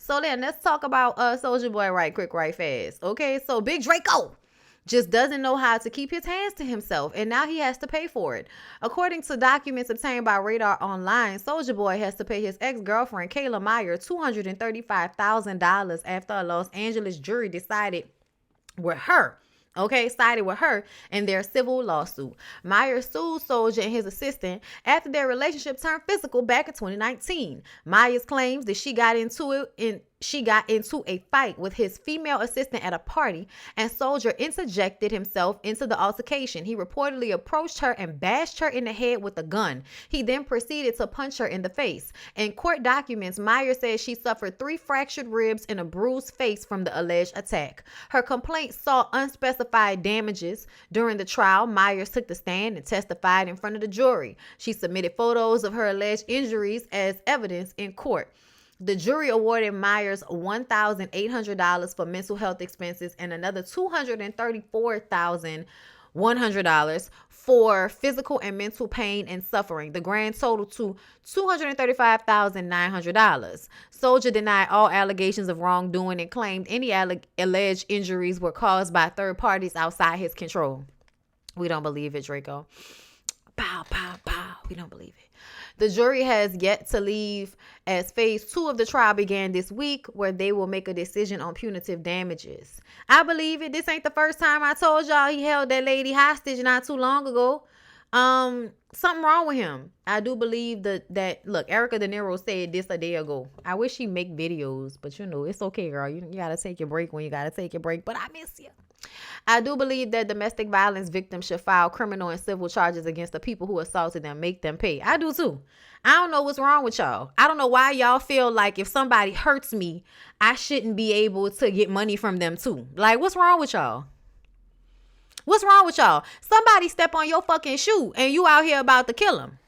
So then let's talk about Soulja Boy right quick, right fast. Okay, so Big Draco just doesn't know how to keep his hands to himself, and now he has to pay for it. According to documents obtained by Radar Online, Soulja Boy has to pay his ex-girlfriend Kayla Meyer $235,000 after a Los Angeles jury decided with her. Okay, sided with her in their civil lawsuit. Meyer sued Soulja and his assistant after their relationship turned physical back in 2019. Meyer's claims that she got into a fight with his female assistant at a party, and Soulja interjected himself into the altercation. He reportedly approached her and bashed her in the head with a gun. He then proceeded to punch her in the face. In court documents, Meyer says she suffered 3 fractured ribs and a bruised face from the alleged attack. Her complaint saw unspecified damages. During the trial, Myers took the stand and testified in front of the jury. She submitted photos of her alleged injuries as evidence in court. The jury awarded Myers $1,800 for mental health expenses and another $234,100 for physical and mental pain and suffering. The grand total to $235,900. Soulja denied all allegations of wrongdoing and claimed any alleged injuries were caused by third parties outside his control. We don't believe it, Draco. Pow, pow, pow. We don't believe it. The jury has yet to leave as phase 2 of the trial began this week, where they will make a decision on punitive damages. I believe it. This ain't the first time I told y'all he held that lady hostage not too long ago. Something wrong with him. I do believe that look, Erica De Niro said this a day ago. I wish she make videos, but it's okay, girl. You gotta take your break when you gotta take your break. But I miss you. I do believe that domestic violence victims should file criminal and civil charges against the people who assaulted them, make them pay. I do too. I don't know what's wrong with y'all. I don't know why y'all feel like if somebody hurts me, I shouldn't be able to get money from them too. Like, what's wrong with y'all? What's wrong with y'all? Somebody step on your fucking shoe and you out here about to kill them.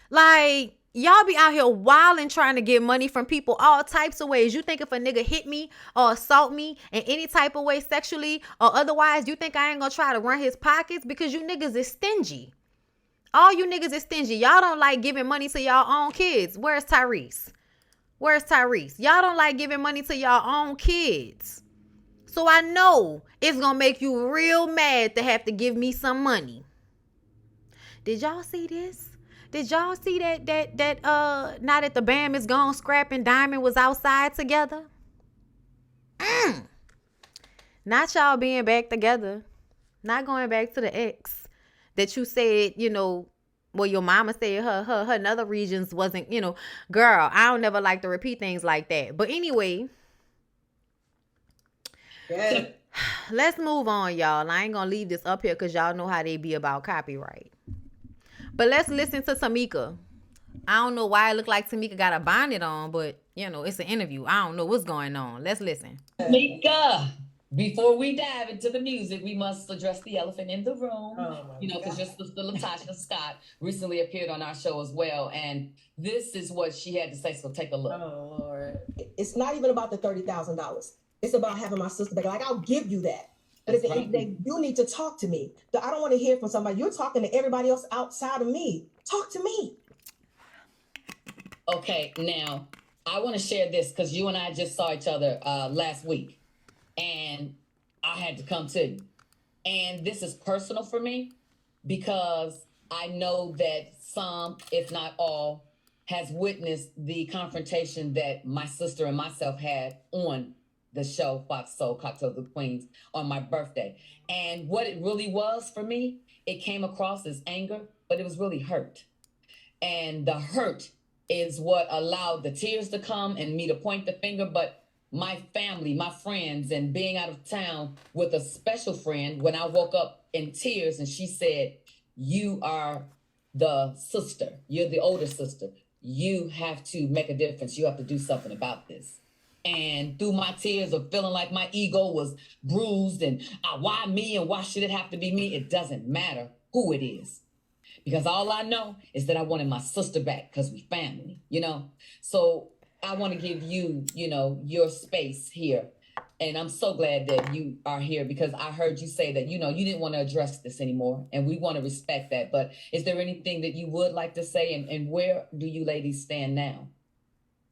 Like, y'all be out here wilding trying to get money from people all types of ways. You think if a nigga hit me or assault me in any type of way sexually or otherwise, you think I ain't gonna try to run his pockets? Because you niggas is stingy. All you niggas is stingy. Y'all don't like giving money to y'all own kids. Where's Tyrese? Where's Tyrese? Y'all don't like giving money to y'all own kids. So I know it's gonna make you real mad to have to give me some money. Did y'all see this? Did y'all see that now that the Bam is gone, Scrap and Diamond was outside together? Not y'all being back together. Not going back to the ex that you said, well, your mama said her nether regions wasn't, girl, I don't never like to repeat things like that. But anyway, yeah. Let's move on, y'all. I ain't gonna leave this up here because y'all know how they be about copyright. But let's listen to Tamika. I don't know why it looked like Tamika got a bonnet on, but, it's an interview. I don't know what's going on. Let's listen. Tamika, before we dive into the music, we must address the elephant in the room. Because your sister Latasha Scott recently appeared on our show as well. And this is what she had to say, so take a look. Oh, Lord. It's not even about the $30,000. It's about having my sister back. Like, I'll give you that. But at the end of the day, you need to talk to me. I don't want to hear from somebody. You're talking to everybody else outside of me. Talk to me. Okay, now, I want to share this because you and I just saw each other last week. And I had to come to you. And this is personal for me because I know that some, if not all, has witnessed the confrontation that my sister and myself had on the show Fox Soul Cocktail of the Queens on my birthday. And what it really was for me, it came across as anger, but it was really hurt. And the hurt is what allowed the tears to come and me to point the finger. But my family, my friends, and being out of town with a special friend, when I woke up in tears and she said, you are the sister, you're the older sister. You have to make a difference. You have to do something about this. And through my tears of feeling like my ego was bruised and why me and why should it have to be me? It doesn't matter who it is. Because all I know is that I wanted my sister back because we family, So I want to give you, your space here. And I'm so glad that you are here because I heard you say that, you didn't want to address this anymore. And we want to respect that. But is there anything that you would like to say? And where do you ladies stand now?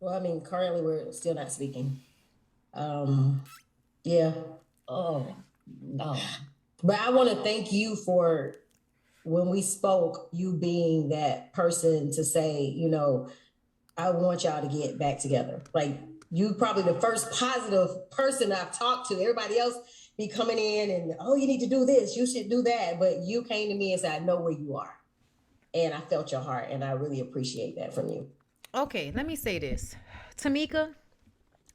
Well, I mean, currently we're still not speaking. Yeah. Oh, no. But I want to thank you for when we spoke, you being that person to say, you know, I want y'all to get back together. Like, you probably the first positive person I've talked to. Everybody else be coming in and, oh, you need to do this, you should do that. But you came to me and said, I know where you are. And I felt your heart, and I really appreciate that from you. Okay, let me say this. Tamika,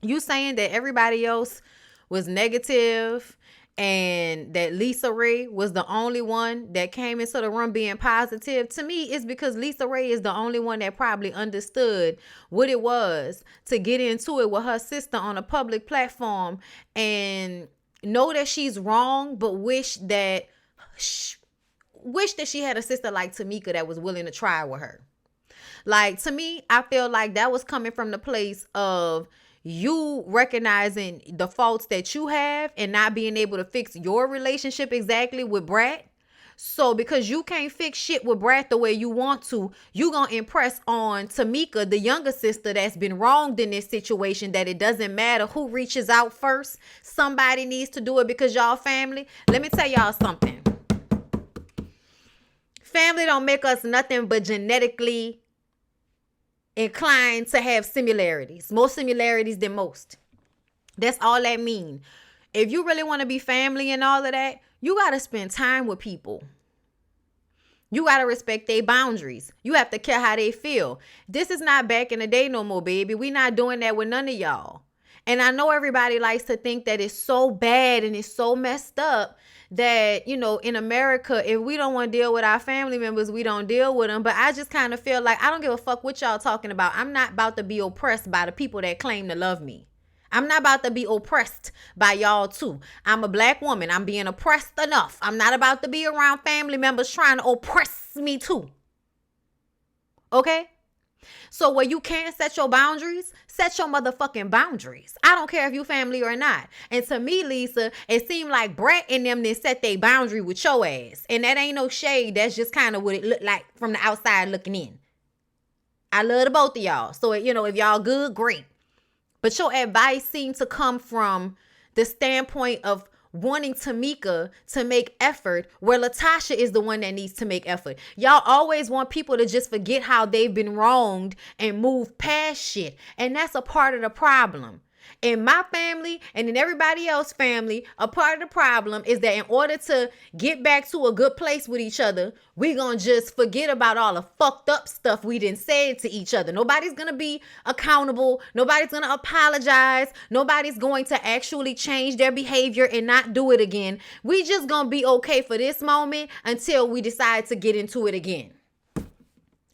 you saying that everybody else was negative and that LisaRaye was the only one that came into the room being positive, to me it's because LisaRaye is the only one that probably understood what it was to get into it with her sister on a public platform and know that she's wrong, but wish that she had a sister like Tamika that was willing to try with her. Like, to me, I feel like that was coming from the place of you recognizing the faults that you have and not being able to fix your relationship exactly with Brad. So because you can't fix shit with Brad the way you want to, you gonna impress on Tamika, the younger sister that's been wronged in this situation, that it doesn't matter who reaches out first. Somebody needs to do it because y'all family. Let me tell y'all something. Family don't make us nothing but genetically inclined to have similarities. More similarities than most. That's all that mean. If you really want to be family and all of that, you got to spend time with people. You got to respect their boundaries. You have to care how they feel. This is not back in the day no more, baby. We not doing that with none of y'all. And I know everybody likes to think that it's so bad and it's so messed up that, you know, in America, if we don't want to deal with our family members, we don't deal with them. But I just kind of feel like I don't give a fuck what y'all talking about. I'm not about to be oppressed by the people that claim to love me. I'm not about to be oppressed by y'all too. I'm a black woman. I'm being oppressed enough. I'm not about to be around family members trying to oppress me too. Okay? So where you can't set your boundaries, set your motherfucking boundaries. I don't care if you family or not. And to me, Lisa, it seemed like Brett and them didn't set their boundary with your ass. And that ain't no shade. That's just kind of what it looked like from the outside looking in. I love the both of y'all. So, you know, if y'all good, great. But your advice seemed to come from the standpoint of wanting Tamika to make effort, where Latasha is the one that needs to make effort. Y'all always want people to just forget how they've been wronged and move past shit. And that's a part of the problem. In my family and in everybody else's family, a part of the problem is that in order to get back to a good place with each other, we gonna just forget about all the fucked up stuff we done said to each other. Nobody's gonna be accountable. Nobody's gonna apologize. Nobody's going to actually change their behavior and not do it again. We just gonna be okay for this moment until we decide to get into it again.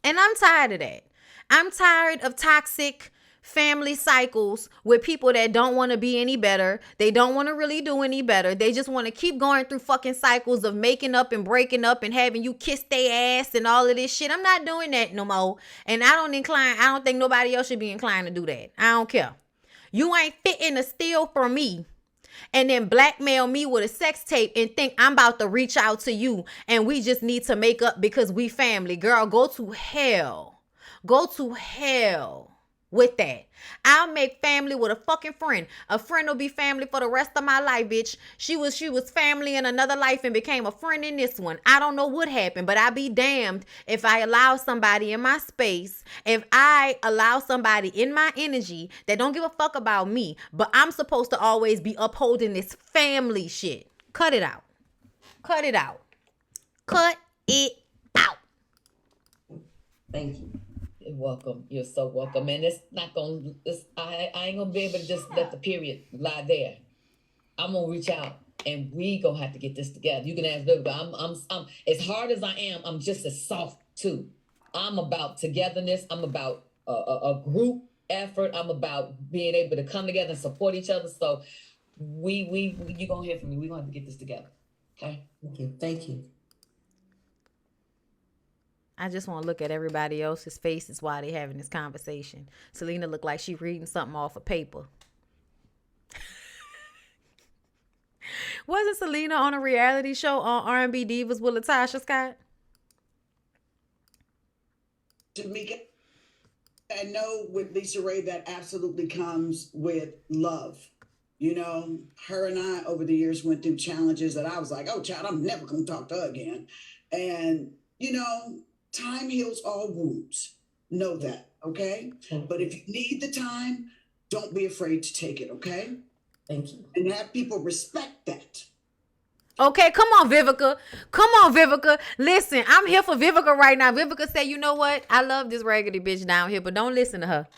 And I'm tired of that. I'm tired of toxic family cycles with people that don't want to be any better. They don't want to really do any better. They just want to keep going through fucking cycles of making up and breaking up and having you kiss their ass and all of this shit. I'm not doing that no more. And I don't think nobody else should be inclined to do that. I don't care. You ain't fitting to steal from me and then blackmail me with a sex tape and think I'm about to reach out to you and we just need to make up because we family. Girl, go to hell. Go to hell with that. I'll make family with a fucking friend. A friend will be family for the rest of my life, bitch. She was family in another life and became a friend in this one. I don't know what happened, but I'll be damned if I allow somebody in my space, if I allow somebody in my energy that don't give a fuck about me, but I'm supposed to always be upholding this family shit. Cut it out. Cut it out. Cut it out. Thank you. You're welcome. You're so welcome. And it's not gonna. I ain't gonna be able to just let the period lie there. I'm gonna reach out, and we gonna have to get this together. You can ask Baby, but I'm as hard as I am. I'm just as soft too. I'm about togetherness. I'm about a group effort. I'm about being able to come together and support each other. So you gonna hear from me. We gonna have to get this together. Okay. Thank you. Thank you. I just want to look at everybody else's faces while they having this conversation. Selena looked like she reading something off of paper. Wasn't Selena on a reality show on R&B Divas with Latasha Scott? Tamika, I know with LisaRaye that absolutely comes with love. You know, her and I over the years went through challenges that I was like, oh, child, I'm never going to talk to her again. And, you know, time heals all wounds. Know that, okay? But if you need the time, don't be afraid to take it, okay? Thank you. And have people respect that. Okay, come on, Vivica. Come on, Vivica. Listen, I'm here for Vivica right now. Vivica said, you know what? I love this raggedy bitch down here, but don't listen to her.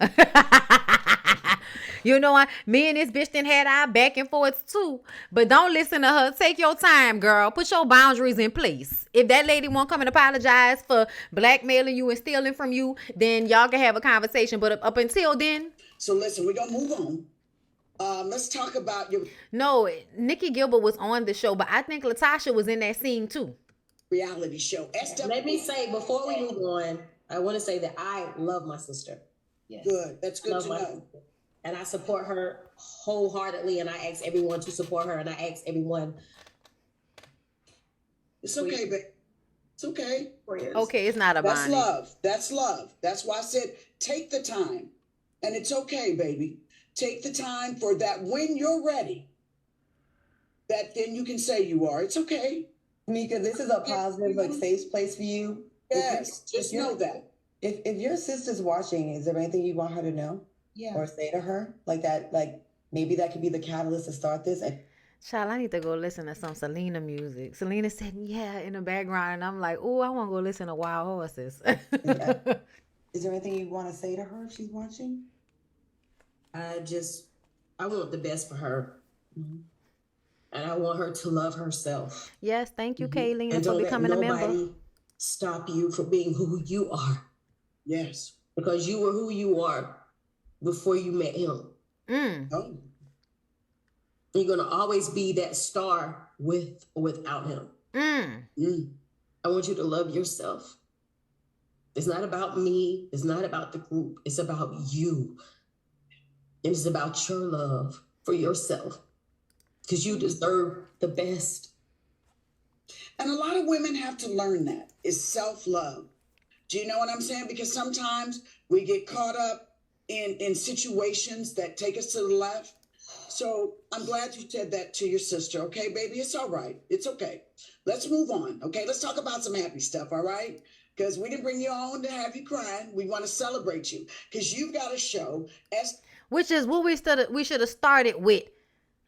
You know what? Me and this bitch done had our back and forth too. But don't listen to her. Take your time, girl. Put your boundaries in place. If that lady won't come and apologize for blackmailing you and stealing from you, then y'all can have a conversation. But up until then. So listen, we're going to move on. Let's talk about your... No, Nikki Gilbert was on the show, but I think Latasha was in that scene too. Reality show. Let me say, before we move on, I want to say that I love my sister. Yes. Good. That's good to know. And I support her wholeheartedly, and I ask everyone to support her, and I ask everyone. It's okay, babe. It's okay. Okay, it's not a bondage. That's love. That's love. That's why I said take the time. And it's okay, baby. Take the time for that when you're ready. That then you can say you are. It's okay. Tamika, this is a positive, like, safe place for you. Yes, just know that. If your sister's watching, is there anything you want her to know? Yeah. Or say to her? Like that, like maybe that could be the catalyst to start this. Child, I need to go listen to some Selena music. Selena said, yeah, in the background. And I'm like, oh, I want to go listen to Wild Horses. Yeah. Is there anything you want to say to her if she's watching? I want the best for her. Mm-hmm. And I want her to love herself. Yes, thank you, Mm-hmm. Kayleen, for becoming a member. Nobody stop you from being who you are. Yes. Because you were who you are before you met him. Oh. You're going to always be that star with or without him. I want you to love yourself. It's not about me. It's not about the group. It's about you. And it's about your love for yourself. Because you deserve the best. And a lot of women have to learn that. It's self-love. Do you know what I'm saying? Because sometimes we get caught up in situations that take us to the left. So I'm glad you said that to your sister. Okay, baby, it's all right. It's okay. Let's move on. Okay, let's talk about some happy stuff. All right. Because we didn't bring you on to have you crying. We want to celebrate you because you've got a show. Which is what we should have started with.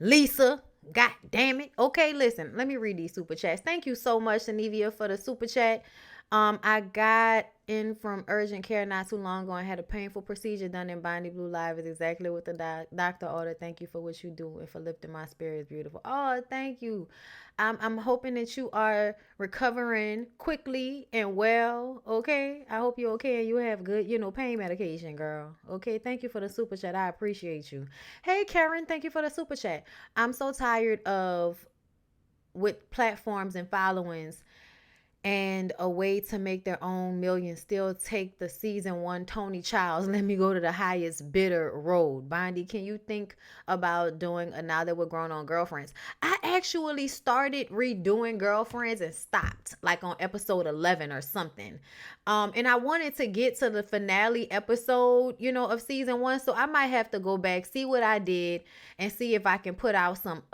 Lisa, god damn it. Okay, listen, let me read these super chats. Thank you so much, Anivia, for the super chat. I got in from urgent care not too long ago and had a painful procedure done in BondyBlue Live. Is exactly what the doctor ordered. Thank you for what you do and for lifting my spirits. Beautiful. Oh, thank you. I'm hoping that you are recovering quickly and well. Okay, I hope you're okay and you have good, pain medication, girl. Okay, thank you for the super chat. I appreciate you. Hey, Karen, thank you for the super chat. I'm so tired of with platforms and followings and a way to make their own millions, still take the season 1 Tony Childs, let me go to the highest bidder road. Bondy, can you think about doing a Now That We're Grown On Girlfriends? I actually started redoing Girlfriends and stopped like on episode 11 or something. And I wanted to get to the finale episode, of season 1. So I might have to go back, see what I did, and see if I can put out some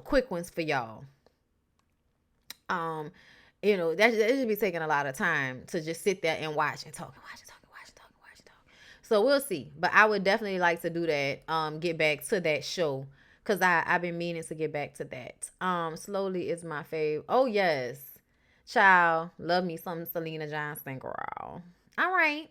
quick ones for y'all. That should be taking a lot of time to just sit there and watch and talk and watch and talk and watch and talk and watch and talk. So we'll see. But I would definitely like to do that. Get back to that show. Because I've been meaning to get back to that. Slowly is my fave. Oh, yes. Child. Love me some Selena Johnson, girl. All right.